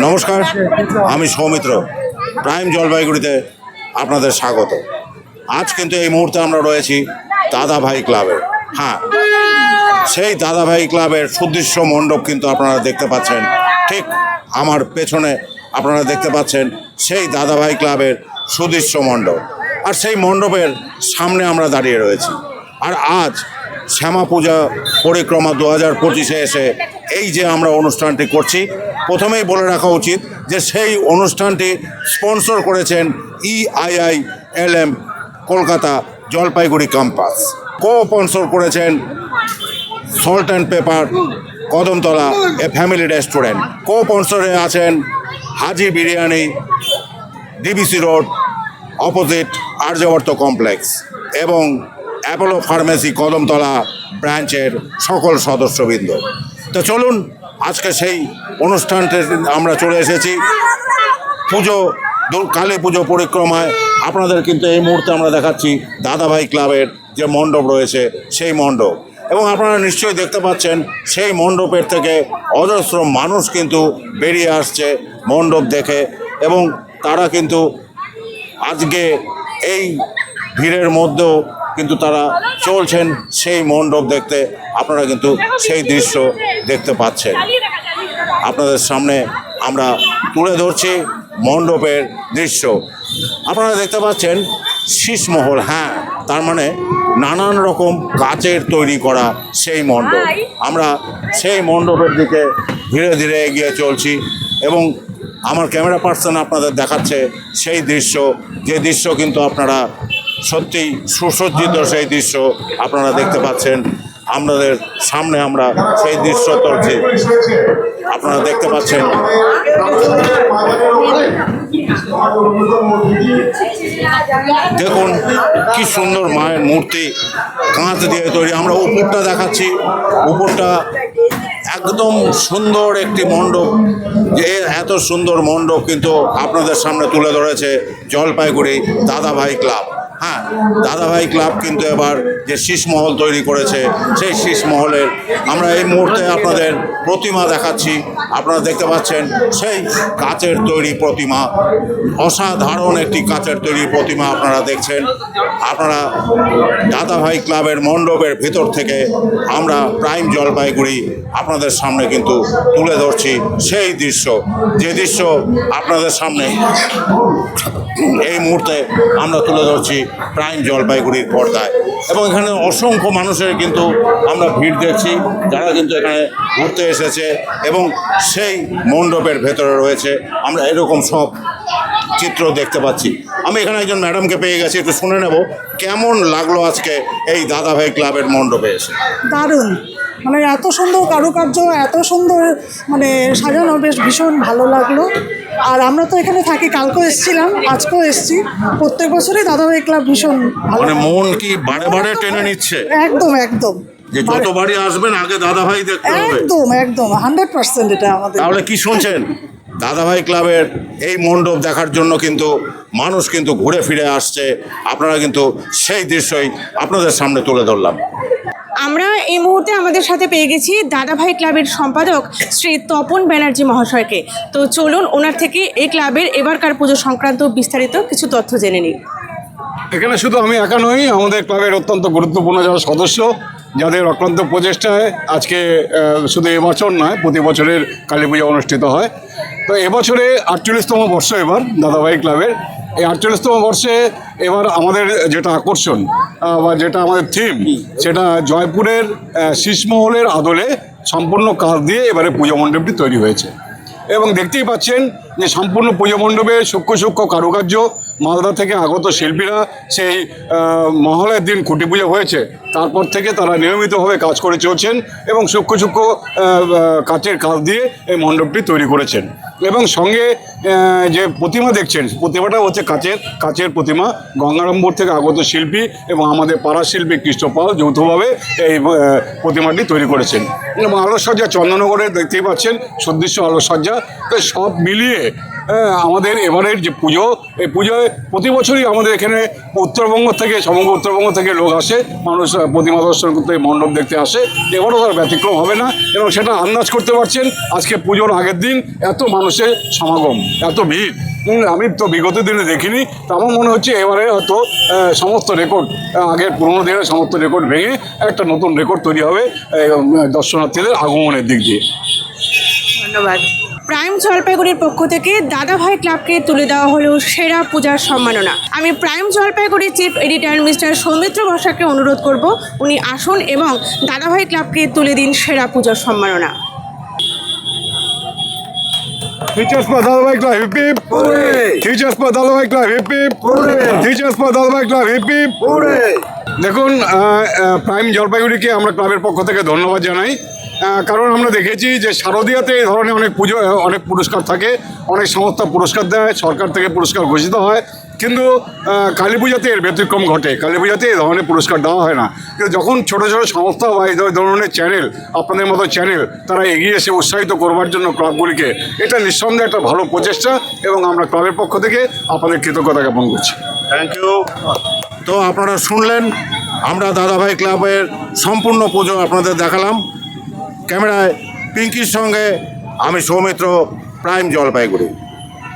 নমস্কার, আমি সৌমিত্র। প্রাইম জলপাইগুড়িতে আপনাদের স্বাগত। আজ কিন্তু এই মুহূর্তে আমরা রয়েছি দাদাভাই ক্লাবে। হ্যাঁ, সেই দাদাভাই ক্লাবের সুদৃশ্য মণ্ডপ কিন্তু আপনারা দেখতে পাচ্ছেন। ঠিক আমার পেছনে আপনারা দেখতে পাচ্ছেন সেই দাদাভাই ক্লাবের সুদৃশ্য মণ্ডপ। আর সেই মণ্ডপের সামনে আমরা দাঁড়িয়ে রয়েছি। আর আজ শ্যামা পূজা পরিক্রমা 2025-এ এসে এই যে আমরা অনুষ্ঠানটি করছি, প্রথমেই বলে রাখা উচিত যে সেই অনুষ্ঠানটি স্পন্সর করেছেন EIILM Kolkata Jalpaiguri campus, sponsor করেছেন salt and pepper Kadamtala a family restaurant, স্পন্সরে আছেন Haji Biryani, DBC road opposite Aryavarta complex এবং অ্যাপোলো ফার্মেসি কদমতলা ব্রাঞ্চের সকল সদস্যবৃন্দ। তো চলুন, আজকে সেই অনুষ্ঠানটি আমরা চলে এসেছি। কালী পুজো পরিক্রমায় আপনাদের কিন্তু এই মুহূর্তে আমরা দেখাচ্ছি দাদাভাই ক্লাবের যে মণ্ডপ রয়েছে সেই মণ্ডপ, এবং আপনারা নিশ্চয়ই দেখতে পাচ্ছেন সেই মণ্ডপের থেকে অজস্র মানুষ কিন্তু বেরিয়ে আসছে মণ্ডপ দেখে, এবং তারা কিন্তু আজকে এই ভিড়ের মধ্যেও কিন্তু তারা চলছেন সেই মণ্ডপ দেখতে। আপনারা কিন্তু সেই দৃশ্য দেখতে পাচ্ছেন। আপনাদের সামনে আমরা তুলে ধরছি মণ্ডপের দৃশ্য। আপনারা দেখতে পাচ্ছেন শীষমহল, হ্যাঁ, তার মানে নানান রকম কাচের তৈরি করা সেই মণ্ডপ। আমরা সেই মণ্ডপের দিকে ধীরে ধীরে এগিয়ে চলছি, এবং আমার ক্যামেরা পার্সন আপনাদের দেখাচ্ছে সেই দৃশ্য, যে দৃশ্য কিন্তু আপনারা সত্যি সুসজ্জিত সেই দৃশ্য আপনারা দেখতে পাচ্ছেন। আপনাদের সামনে আমরা সেই দৃশ্য তুলছি, আপনারা দেখতে পাচ্ছেন। দেখুন কি সুন্দর মায়ের মূর্তি, কাঁচ দিয়ে তৈরি। আমরা উপরটা দেখাচ্ছি, উপরটা একদম সুন্দর একটি মণ্ডপ। যে এত সুন্দর মণ্ডপ কিন্তু আপনাদের সামনে তুলে ধরেছে জলপাইগুড়ি দাদাভাই ক্লাব। হ্যাঁ, দাদাভাই ক্লাব কিন্তু এবার যে শীষমহল তৈরি করেছে, সেই শীষমহলের আমরা এই মুহূর্তে আপনাদের প্রতিমা দেখাচ্ছি। আপনারা দেখতে পাচ্ছেন সেই কাচের তৈরি প্রতিমা, অসাধারণ একটি কাচের তৈরি প্রতিমা আপনারা দেখছেন। আপনারা দাদাভাই ক্লাবের মণ্ডপের ভিতর থেকে আমরা প্রাইম জলপাইগুড়ি আপনাদের সামনে কিন্তু তুলে ধরছি সেই দৃশ্য, যে দৃশ্য আপনাদের সামনে এই মুহূর্তে আমরা তুলে ধরছি প্রাইম জলপাইগুড়ির পর্দায়। এবং এখানে অসংখ্য মানুষের কিন্তু আমরা ভিড় দেখছি, যারা কিন্তু এখানে ঘুরতে এসেছে এবং সেই মণ্ডপের ভেতরে রয়েছে। আমরা এরকম সব চিত্র দেখতে পাচ্ছি। আমি এখানে একজন ম্যাডামকে পেয়ে গেছি, একটু শুনে নেব কেমন লাগলো আজকে এই দাদাভাই ক্লাবের মণ্ডপে এসে। দারুণ, মানে এত সুন্দর কারুকার্য, এত সুন্দর মানে সাজানো, বেশ ভীষণ ভালো লাগলো। আর আমরা তো এখানে থাকি, কালকেও এসেছিলাম, আজকেও এসেছি। প্রত্যেক বছরই দাদাভাই ক্লাব ভীষণ ভালো। মানে মন কি বারে বারে টেনে নিচ্ছে? একদম একদম, যে যতবারই আসবেন আগে দাদাভাই দেখতে হবে। একদম একদম 100% এটা আমাদের। তাহলে কি শুনছেন, দাদাভাই ক্লাবের এই মণ্ডপ দেখার জন্য কিন্তু মানুষ কিন্তু ঘুরে ফিরে আসছে। আপনারা কিন্তু সেই দৃশ্যই আপনাদের সামনে তুলে ধরলাম। আমরা এই মুহূর্তে আমাদের সাথে পেয়ে গেছি দাদাভাই ক্লাবের সম্পাদক শ্রী তপন ব্যানার্জি মহাশয়কে। তো চলুন ওনার থেকে এই ক্লাবের এবারকার পুজো সংক্রান্ত বিস্তারিত কিছু তথ্য জেনে নিই। এখানে শুধু আমি একা নই, আমাদের ক্লাবের অত্যন্ত গুরুত্বপূর্ণ যারা সদস্য, যাদের অক্লান্ত প্রচেষ্টায় আজকে শুধু এবছর নয়, প্রতি বছরের কালী পূজা অনুষ্ঠিত হয়। তো এবছরে 48তম বর্ষ এবার দাদাভাই ক্লাবের। এই 48তম বর্ষে এবার আমাদের যেটা আকর্ষণ বা যেটা আমাদের থিম, সেটা জয়পুরের শীষমহলের আদলে সম্পূর্ণ কাজ দিয়ে এবারে পুজো মণ্ডপটি তৈরি হয়েছে। এবং দেখতেই পাচ্ছেন যে সম্পূর্ণ পুজো মণ্ডপে সূক্ষ্ম সূক্ষ্ম কারুকার্য, মালদা থেকে আগত শিল্পীরা সেই মহলের দিন খুঁটি পুজো হয়েছে তারপর থেকে তারা নিয়মিতভাবে কাজ করে চলছেন এবং সূক্ষ্ম সূক্ষ্ম কাচের কাজ দিয়ে এই মণ্ডপটি তৈরি করেছেন। এবং সঙ্গে যে প্রতিমা দেখছেন, প্রতিমাটা হচ্ছে কাচের প্রতিমা। গঙ্গারামপুর থেকে আগত শিল্পী এবং আমাদের পাড়ার শিল্পী কৃষ্ণপাল যৌথভাবে এই প্রতিমাটি তৈরি করেছেন। এবং আলোকসজ্জা চন্দননগরে দেখতেই পাচ্ছেন সুদৃশ্য আলোকসজ্জা। তো সব মিলিয়ে আমাদের এবারের যে পুজো, এই পুজোয় প্রতি বছরই আমাদের এখানে উত্তরবঙ্গ থেকে, সমগ্র উত্তরবঙ্গ থেকে লোক আসে, মানুষ প্রতিমা দর্শন করতে, মণ্ডপ দেখতে আসে। এবারও তার ব্যতিক্রম হবে না, এবং সেটা আন্দাজ করতে পারছেন আজকে পুজোর আগের দিন এত মানুষের সমাগম, এত ভিড় আমি তো বিগত দিনে দেখিনি। তো আমার মনে হচ্ছে এবারে হয়তো সমস্ত রেকর্ড, আগের পুরোনো দিনের সমস্ত রেকর্ড ভেঙে একটা নতুন রেকর্ড তৈরি হবে দর্শনার্থীদের আগমনের দিক দিয়ে। ধন্যবাদ। প্রাইম জলপাইগুড়ির পক্ষ থেকে দাদাভাই ক্লাবকে তুলে দেওয়া হলো সেরা পূজার সম্মাননা। আমি প্রাইম জলপাইগুড়ির চিফ এডিটর মিস্টার সৌমিত্র বসাককে অনুরোধ করব উনি আসুন এবং দাদাভাই ক্লাবকে তুলে দিন সেরা পূজার সম্মাননা। Teachers for Dalbai Club, hip hip! Teachers for Dalbai Club, hip hip! Teachers for Dalbai Club, hip hip! দেখুন, প্রাইম জলপাইগুড়িকে আমরা ক্লাবের পক্ষ থেকে ধন্যবাদ জানাই, কারণ আমরা দেখেছি যে শারদীয়াতে এই ধরনের অনেক পুজো, অনেক পুরস্কার থাকে, অনেক সংস্থা পুরস্কার দেয়, সরকার থেকে পুরস্কার ঘোষিত হয়, কিন্তু কালী পূজাতে এর ব্যতিক্রম ঘটে। কালী পূজাতে এই ধরনের পুরস্কার দেওয়া হয় না, কিন্তু যখন ছোটো ছোটো সংস্থা বা এই ধরনের চ্যানেল, আপনাদের মতো চ্যানেল, তারা এগিয়ে এসে উৎসাহিত করবার জন্য ক্লাবগুলিকে, এটা নিঃসন্দেহে একটা ভালো প্রচেষ্টা, এবং আমরা ক্লাবের পক্ষ থেকে আপনাদের কৃতজ্ঞতা জ্ঞাপন করছি। Thank you. তো আপনারা শুনলেন, আমরা দাদাভাই ক্লাবের সম্পূর্ণ পুজো আপনাদের দেখালাম। ক্যামেরায় পিঙ্কির সঙ্গে আমি সৌমিত্র, প্রাইম জলপাইগুড়ি।